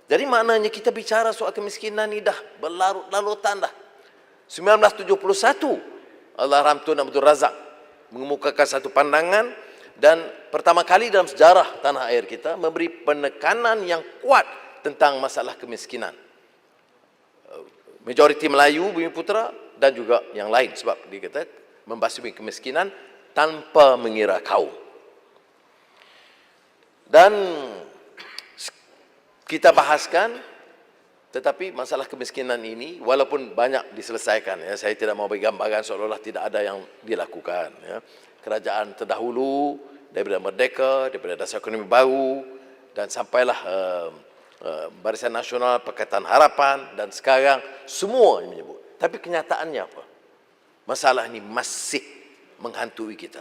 Jadi maknanya kita bicara soal kemiskinan ni dah berlarut-larutan dah. 1971 Allahyarham Tun Abdul Razak mengemukakan satu pandangan, dan pertama kali dalam sejarah tanah air kita memberi penekanan yang kuat tentang masalah kemiskinan. Majoriti Melayu, Bumiputera dan juga yang lain, sebab dia kata membasmi kemiskinan tanpa mengira kaum. Dan kita bahaskan, tetapi masalah kemiskinan ini walaupun banyak diselesaikan, ya, saya tidak mau bagi gambaran seolah-olah tidak ada yang dilakukan, ya. Kerajaan terdahulu daripada Merdeka, daripada Dasar Ekonomi Baru, dan sampailah Barisan Nasional, Pakatan Harapan, dan sekarang semua yang menyebut. Tapi kenyataannya apa? Masalah ini masih menghantui kita.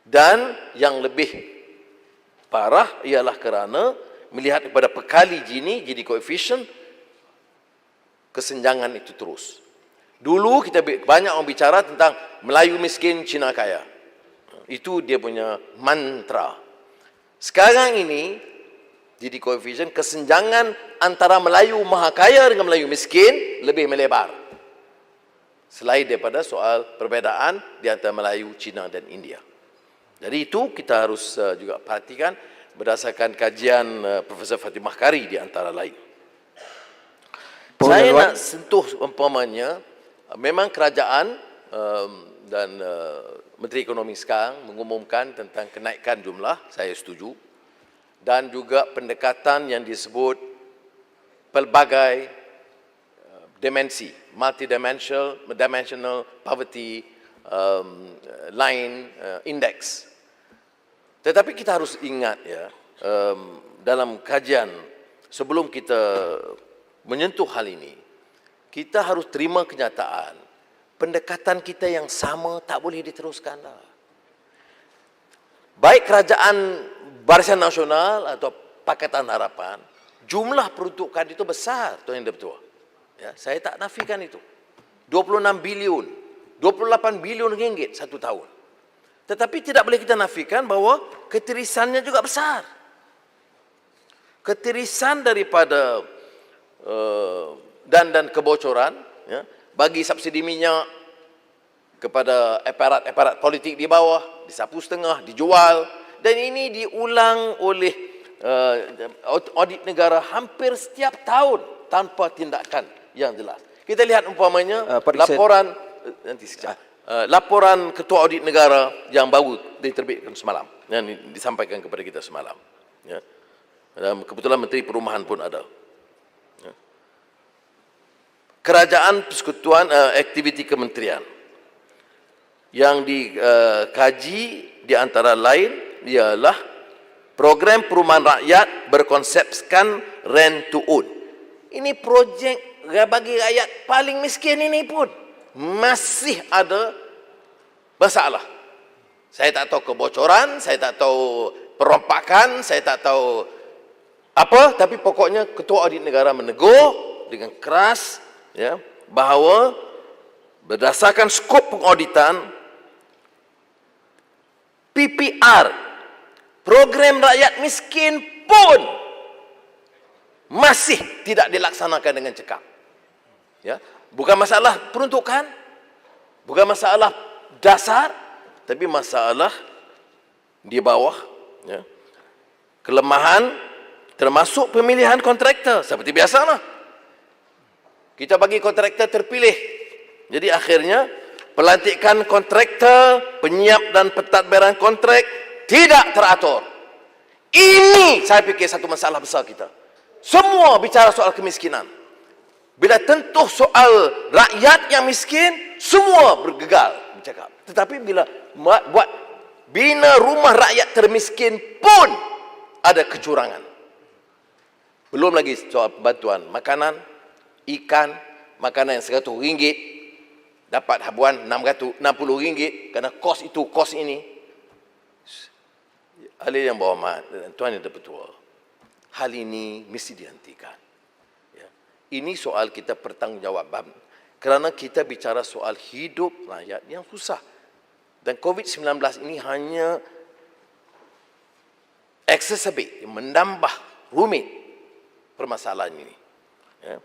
Dan yang lebih parah ialah kerana melihat kepada pekali Gini koefisien, kesenjangan itu terus. Dulu kita banyak orang bicara tentang Melayu miskin, Cina kaya. Itu dia punya mantra. Sekarang ini, Gini koefisien, kesenjangan antara Melayu maha kaya dengan Melayu miskin lebih melebar. Selain daripada soal perbezaan di antara Melayu, Cina dan India. Jadi itu kita harus juga perhatikan berdasarkan kajian Profesor Fatimah Kari di antara lain. Saya nak sentuh umpamanya, memang kerajaan dan Menteri Ekonomi sekarang mengumumkan tentang kenaikan jumlah, saya setuju. Dan juga pendekatan yang disebut pelbagai dimensi, multidimensional poverty line index. Tetapi kita harus ingat, ya, dalam kajian sebelum kita menyentuh hal ini, kita harus terima kenyataan pendekatan kita yang sama tak boleh diteruskan dah. Baik kerajaan Barisan Nasional atau Pakatan Harapan, jumlah peruntukan itu besar, Tuan Yang Dipertua. Ya, saya tak nafikan itu. 26 bilion, 28 bilion ringgit satu tahun. Tetapi tidak boleh kita nafikan bahawa ketirisannya juga besar. Ketirisan daripada dan kebocoran, ya, bagi subsidi minyak kepada aparat politik di bawah, disapu setengah, dijual, dan ini diulang oleh audit negara hampir setiap tahun tanpa tindakan yang jelas. Kita lihat umpamanya laporan nanti sekejap. Laporan Ketua Audit Negara yang baru diterbitkan semalam, yang disampaikan kepada kita semalam, ya. Dan kebetulan Menteri Perumahan pun ada, ya. Kerajaan Persekutuan aktiviti kementerian yang dikaji di antara lain ialah program perumahan rakyat berkonsepkan rent to own. Ini projek bagi rakyat paling miskin ini pun masih ada masalah. Saya tak tahu kebocoran, saya tak tahu perompakan, saya tak tahu apa, tapi pokoknya Ketua Audit Negara menegur dengan keras, ya, bahawa berdasarkan skop pengauditan PPR, program rakyat miskin pun masih tidak dilaksanakan dengan cekap. Ya, bukan masalah peruntukan, bukan masalah dasar, tapi masalah di bawah, ya. Kelemahan termasuk pemilihan kontraktor, seperti biasalah. Kita bagi kontraktor terpilih. Jadi akhirnya pelantikan kontraktor, penyiap dan pentadbiran kontrak tidak teratur. Ini saya fikir satu masalah besar kita. Semua bicara soal kemiskinan. Bila tentuh soal rakyat yang miskin, semua bergegal bercakap. Tetapi bila buat bina rumah rakyat termiskin pun ada kecurangan. Belum lagi soal bantuan makanan, ikan, makanan yang RM100 dapat habuan RM60 kerana kos itu, kos ini. Ahli yang berhormat dan Tuan Yang Dipertua, hal ini mesti dihentikan. Ya. Ini soal kita bertanggungjawab kerana kita bicara soal hidup rakyat yang susah. Dan COVID-19 ini hanya exacerbate, menambah rumit permasalahan ini. Ya.